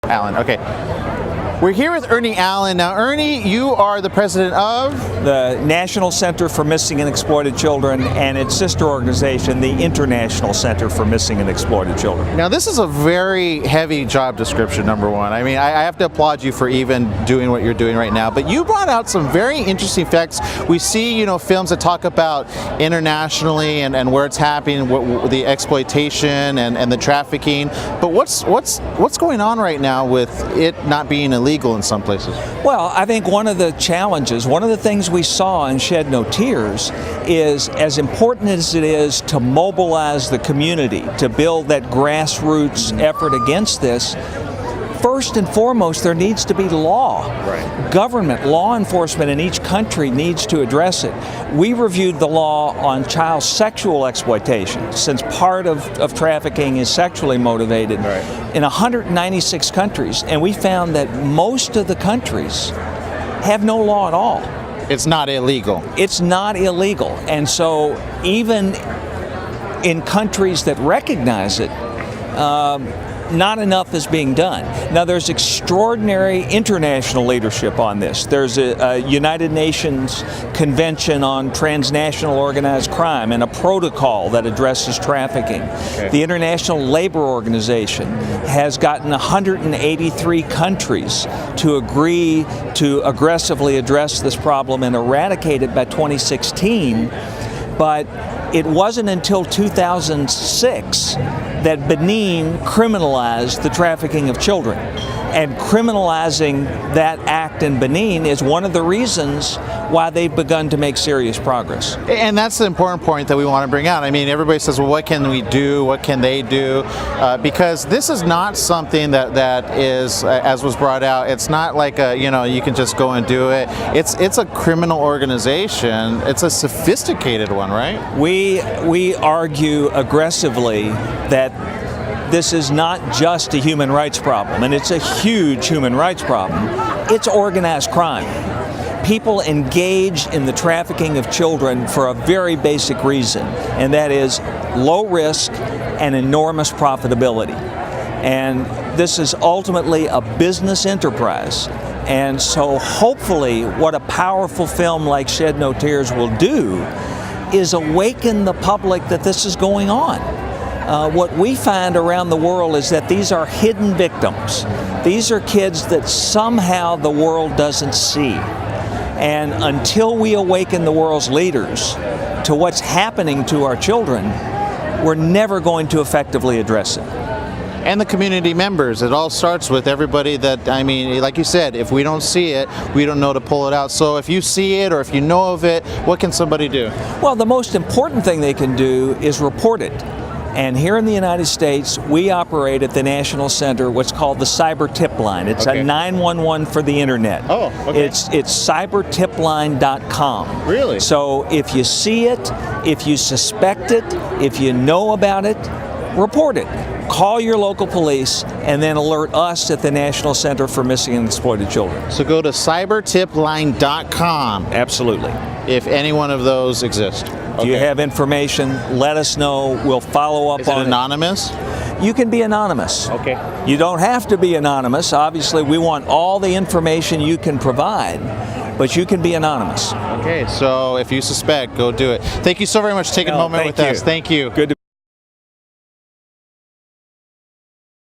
Allan, okay. We're here with Ernie Allan. Now, Ernie, you are the president of? The National Center for Missing and Exploited Children and its sister organization, the International Center for Missing and Exploited Children. Now, this is a very heavy job description, number one. I mean, I have to applaud you for even doing what you're doing right now, but you brought out some very interesting facts. We see, you know, films that talk about internationally and where it's happening, the exploitation and the trafficking, but what's going on right now with it not being illegal in some places? Well, I think one of the challenges, one of the things we saw in Shed No Tears is, as important as it is to mobilize the community, to build that grassroots effort against this, first and foremost, there needs to be law. Right. Government, law enforcement in each country needs to address it. We reviewed the law on child sexual exploitation, since part of trafficking is sexually motivated, right, in 196 countries, and we found that most of the countries have no law at all. It's not illegal. It's not illegal. And so even in countries that recognize it, not enough is being done. Now, there's extraordinary international leadership on this. There's a United Nations Convention on Transnational Organized Crime and a protocol that addresses trafficking. Okay. The International Labor Organization has gotten 183 countries to agree to aggressively address this problem and eradicate it by 2016. But it wasn't until 2006 that Benin criminalized the trafficking of children. And criminalizing that act in Benin is one of the reasons why they've begun to make serious progress. And that's the important point that we want to bring out. I mean, everybody says, well, what can we do? What can they do? Because this is not something that is, as was brought out, it's not like you can just go and do it. It's a criminal organization. It's a sophisticated one, right? We argue aggressively that this is not just a human rights problem, and it's a huge human rights problem. It's organized crime. People engage in the trafficking of children for a very basic reason, and that is low risk and enormous profitability. And this is ultimately a business enterprise. And so hopefully what a powerful film like Shed No Tears will do is awaken the public that this is going on. What we find around the world is that these are hidden victims. These are kids that somehow the world doesn't see. And until we awaken the world's leaders to what's happening to our children, we're never going to effectively address it. And the community members. It all starts with everybody that, I mean, like you said, if we don't see it, we don't know to pull it out. So if you see it or if you know of it, what can somebody do? Well, the most important thing they can do is report it. And here in the United States, we operate at the National Center what's called the Cyber Tip Line. It's okay, a 911 for the internet. Oh, okay. It's cybertipline.com. Really? So if you see it, if you suspect it, if you know about it, report it. Call your local police and then alert us at the National Center for Missing and Exploited Children. So go to cybertipline.com. Absolutely. If any one of those exist. If you have information, let us know. We'll follow up on it. Is it anonymous? anonymous? You can be anonymous. Okay. You don't have to be anonymous. Obviously, we want all the information you can provide, but you can be anonymous. Okay, so if you suspect, go do it. Thank you so very much for taking a moment with us. Thank you. Good to